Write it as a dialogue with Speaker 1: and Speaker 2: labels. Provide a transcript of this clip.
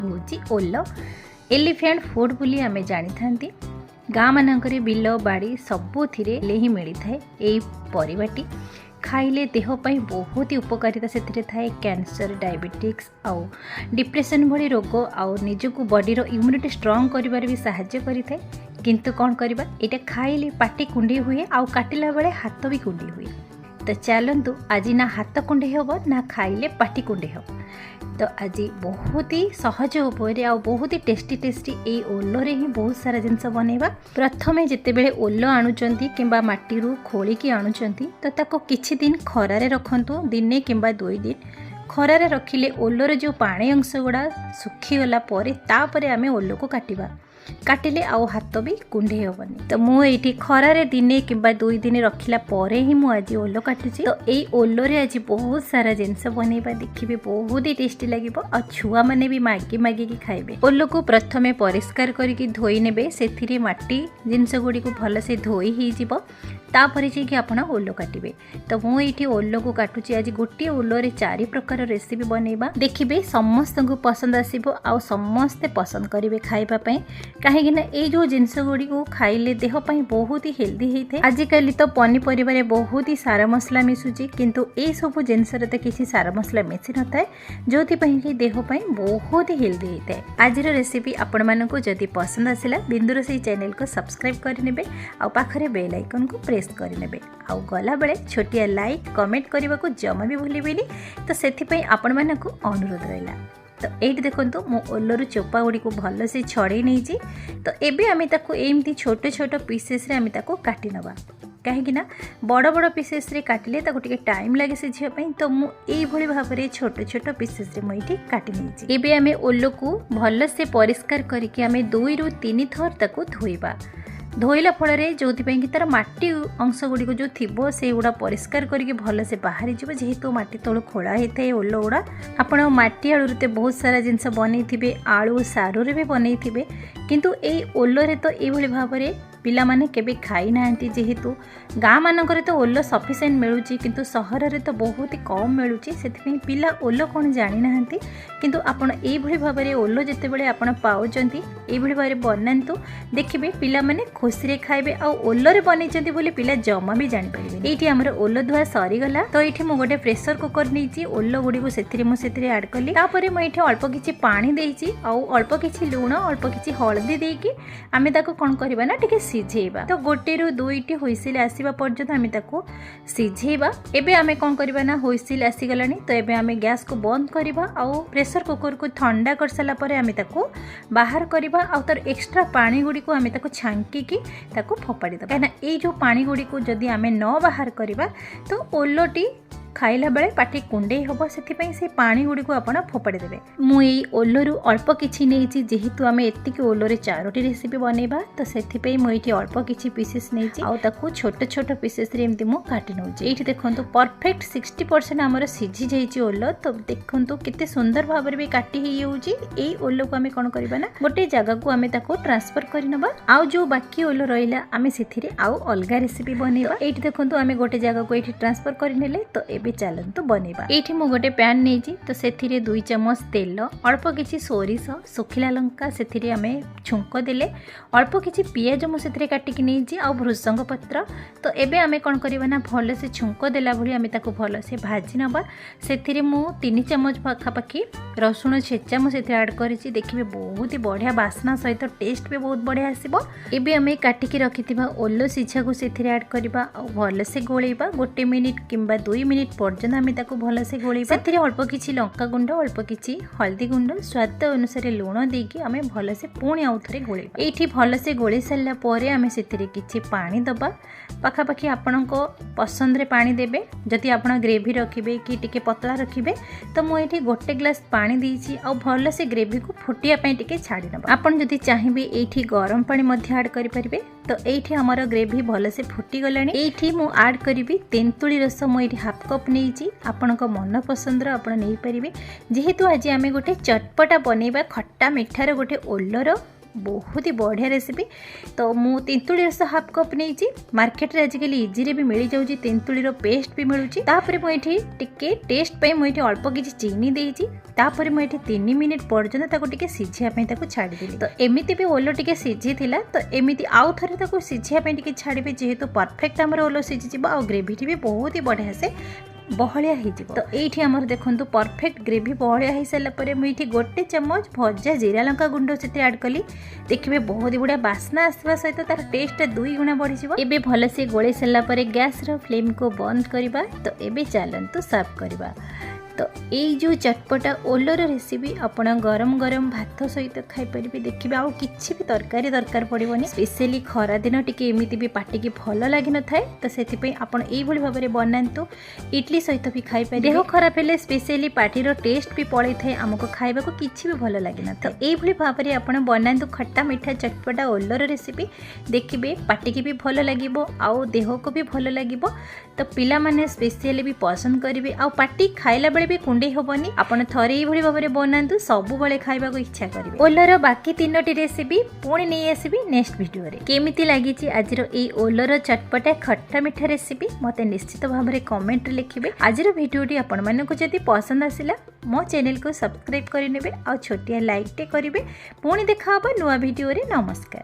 Speaker 1: हूँ ओल elephant food बोली आमे जानी थांती। गाँ मानकरे बिल बाड़ी सबुथिरे ही मिली थाए। यही परिवाटी खाइले देह पाई बहुत ही उपकारिता से थाए। कैंसर, डायबिटिक्स आउ डिप्रेशन भली रोग आउ निजको बॉडी रो इम्यूनिटी स्ट्रांग करिबार भी सहायता करि थाए। किंतु कौन करबा, एटा खाइले पाटी कुंडी हुए आउ काटिला बेले हाथ भी कुंडी हुए। तो चलतु आज ना हाथ कुंडे हम ना खाइले पाटी कुंडे हम। तो आज बहुत ही सहज उपाय आ बहुत ही टेस्टी टेस्टी ये ओल्लरे ही बहुत सारा जिनस बनैबा। प्रथमे जितेबेले ओल्ल आणुचंती किंबा माटीरू खोलिकी आणुचंती तो ताको किछि दिन खरारे रखंतु, दिने किंबा 2 दिन खरारे रखिले ओल्लर जो पानी अंश गुड़ा सुखी गला परे तापरे आमे ओल्ल को काटिबा। काटिले आउ हाथ भी कुंडे हेबनी। तो मु एठी खरारे दिने किंबा 2 दिन रखिला परे ही मु आज ओल्ल काटुची। तो एई ओल्लरे आज बहुत सारा जिनस बनैबा, देखिबे बहुत ही टेस्टी लागिबो आ छुआ माने भी मागी मागी की खाइबे। ओल्ल को प्रथमे परिष्कार करके धोई नेबे, सेथिरे माटी जिनस गुडी को भल से धोई ही जिवो। तापरे जे कि आपण ओल्ल काटिबे। तो मु एठी ओल्ल को काटुची। आज गोटे ओल्लरे 4 प्रकार रेसिपी बनैबा, देखिबे समस्त को पसंद आसीबो आ समस्ते पसंद करिवे खाइबा पई। कहीं ये जो जिनस गुड़ी को खाइले देह पाई बहुत ही हेल्दी होता है। आजिकल तो पनीपरिया रे बहुत ही सारा मसला मिसुची, किंतु ये सब जिनस तो किसी सारा मसला मिसी न था जो कि देह पाई बहुत ही हेल्दी होता है। आज रेसिपी आपण मानक जदि पसंद आसला बिंदुर से चैनल को सब्सक्राइब करने आ पाखरे बेल आइकन को प्रेस करने आ गला बेले छोटिया लाइक कमेंट करने को जमा भी भूलिबेनी। तो से आपण मानक अनुरोध रहा। तो ये देखो मो ओल्लर चोपा गुड़ी को भल से छड़े नहीं। तो एबे आमे ताको एमती छोट छोट पीसेस रे आमे ताको काटी नबा। कहीं बड़ बड़ पीसेस रे काटिले ताको टिके टाइम लगे सिझिया पई। तो मु एई भली भाबरे छोट छोट पीसेस रे मुठी काटी नहीं। एबे आमे ओल्ल को भल से परिष्कार करके आमे 2 रु 3 थर ताको धोइबा। धोइला फल जो कि तार माटी अंश गुड़ी जो थी से गुड़ा परिष्कार करके भल से बाहरी जीव। जेहेतु माटी तलू खोड़ा होता है ओल्ल गुड़ा, आपण माटी आलू रे बहुत सारा जिनस बनई, आलू सारू रे भी बनई, किंतु ए ओल्ल तो ये भाव में पिला माने केबे खाई नांती। जेहेतु गाँ मानक तो ओल्ल सफिशिएंट मिलूची, किंतु सहर रे तो बहुत ही कम मिलूची। सेथिपई पिला ओल्ल कौन जानी नांती, किंतु आपण एई भली भाव में ओल्ल जेतेबेले आपण पाउचंती एई भली भाव में बनांतु। देखिबे पिला माने खुशी रे खाइबे आ ओल्ल रे बनैचंती बोली पिला जमा भी जानि परिबे। एठी हमर ओल्ल धुआ सरी गला। तो एठी मु गोटे प्रेशर कुकर नैची, ओल्ल गुडी को सेथिरे मु सेथिरे ऐड कली। तापरे मु एठी अल्प किछि पानी देइची आ अल्प किछि लूण अल्प किछि हळदी देइकी आमे ताको कोन करबा ना टिके सिझेबा। तो 1 रु 2 हुइसिल आसीबा पर्यंत आमे ताको सिझेबा। एबे आमे कोन करबा ना हुइसिल आसी गलानी। तो एबे आमे गैस को बंद करबा आ प्रेशर कुकर को ठंडा कर साला परे आमे ताको बाहर करबा। आ तर एक्स्ट्रा पानी गुडी को आमे ताको छांकी की ताको फोपाड़ी दबा। कहना ए जो पानी गुडी को जदी आमे न बाहर करबा तो ओल्लटी खाइला बेले पाटी कुंडे हम। से पानी गुड़ी को आपण फोपाड़ी देबे। मुई ओल्लरू अल्प किछि नेइछि, जेहेतु आमे एतिकी ओल्लरे 4टी रेसिपी बनैबा। तो सेथिपई मु एठी अल्प किछि पीसेस नेइछि आ ताको छोट छोट पीसेस रे एमति मु काटि नउछि। एठी देखंतु परफेक्ट 60% हमर सिझी जाइछि ओल्ल। तो देखंतु केते सुंदर भाबरे भी काटि हे येउछि। एई ओल्ल को आमे कोन करबा ना गोटे जगह को आमे ताको ट्रांसफर करि नबा। आ जो बाकी ओल्ल रहिला आमे सेथिरे आउ अलगा रेसिपी बनैबा। एठी देखंतु आमे गोटे जगह को एठी ट्रांसफर करि नेले। तो एबे चलंतु बनैबा। एठी मु गोटे पैन नेइछि। तो सेथिरे 2 चम्मच तेल, अल्प किछि सोरिष, सुखिला लंका सेथिरे आमे छुंक देले, अल्प किछि पियाज मु सेथिरे काटि कि नेइछि आ भृसंग पत्र। तो एबे आमे कोन करबा ना भल से छुंक देला भली आमे ताको भल से भाजी नबा। सेथिरे मु 3 चम्मच पाखापाखि रसुण छेचा मु सेथिरे ऐड करिछि। देखिबे बहुत ही बढ़िया बास्ना सहित टेस्ट भी बहुत बढ़िया आसीबो। एबे आमे काटि कि रखिथिबा ओल्ल सिझा को सेथिरे ऐड करबा आ भल से गोळेबा। 1 मिनिट किंबा 2 मिनिट पर्यंत आमे ताको भल से गोळेबा। सेथिरे अल्प किछि लंका गुंड, अल्प किछि हल्दी गुंड, स्वाद अनुसार लूण देकी आमे भल से पुणी आउ थरे गोळेबा। एठी भल से गोळे सारला परे आमे सेथिरे किछि पानी दबा। पाखापाखि आपणको पसंद रे पानी देबे। जदि आपण ग्रेवी रखिबे कि टिके पतला रखिबे तो मु एठी 1 ग्लास पानी देइछि आ भल से ग्रेवी को फुटिया पई टिके छाडी नबा। आपण जदि चाहिबे एठी गरम पानी मध्य ऐड करि परिबे। तो एठी हमर ग्रेवी भल से फुटी गलानी। एठी मु ऐड करिवि तेंतुली रस। मु एठी हाफ कप नेइछि, आपणको मन पसंद रो आपण नै परिबे। जेहेतु आज आमे गोटे चटपटा बनैबा, खट्टा मिठार गोटे ओल्लर बहुत ही बढ़िया रेसिपी। तो मु तेंतुली रस हाफ कप नहीं मार्केट रे आजिकल इजी भी मिल जाऊँगी तेंतुली पेस्ट भी मिलूँ। तापर मुझे टिके टेस्ट पे मुझे अल्प किसी चीनी देती तापर मुझे 3 मिनिट पर्यंत टिके सिझापी छाड़देली। तो एमती भी ओलो टिके सिझी तो एमती आउ थे सिझापी टिके छाड़े जेहेतु परफेक्ट आमर ओलो सिझी आ ग्रेवी भी बहुत ही बढ़िया से बहलिया हो। तो ये आमर देखो परफेक्ट ग्रेवी बहलिया हो सारापर मुझे गोटे चमच भजा जीरा लंका गुंड से ऐड कली। देखिए बहुत ही बढ़िया बास्ना आसवा सहित तार टेस्ट 2 गुणा बढ़ी। एबे भलसे गोले सारापर गैस फ्लेम को बंद करवा। तो एबे चलतु सर्व करवा। तो यही जो चटपटा ओलर रेसिपी आपण गरम गरम भात सहित खाईपर देखिए आउ किसी भी तरकारी दरकार पड़ोनी। स्पेशली खरा दिन टिके एमती भी पार्टी की भल लगी न थाए तो से आपड़ यही भाव में बनातु इडली सहित भी खाईपर। देह खराब है स्पेशली पार्टी टेस्ट भी पड़े थाए आमको खाइबा को किसी भी भल लगी न। तो यही भाव में आप बनातु खट्टा मीठा चटपटा ओलर रेसिपी देखिए पार्टी की भी भल लगे आउ देह को भी भल लगे। तो पिला माने स्पेशली भी पसंद करेंगे आ पार्टी खाइला बेले भी कुंडे हेनी। आपड़ थरे ये भाव में बनातु सब बेले खाइबा को इच्छा करेंगे। ओलर बाकी 3टी रेसिपी पुणी नहीं आसबि नेक्स्ट वीडियो रे। केमिति लागिछि आजिर ए ओलर चटपटा खट्टा मीठा रेसिपी मते निश्चित भाव में कमेंट लिखिबे। आजिर वीडियोटी आपण मानकु जदि पसंद आसिला मो चैनल को सब्सक्राइब करिनेबे आ छोटिया लाइक टे करिवे। पुणी देखा नुआ वीडियो रे। नमस्कार।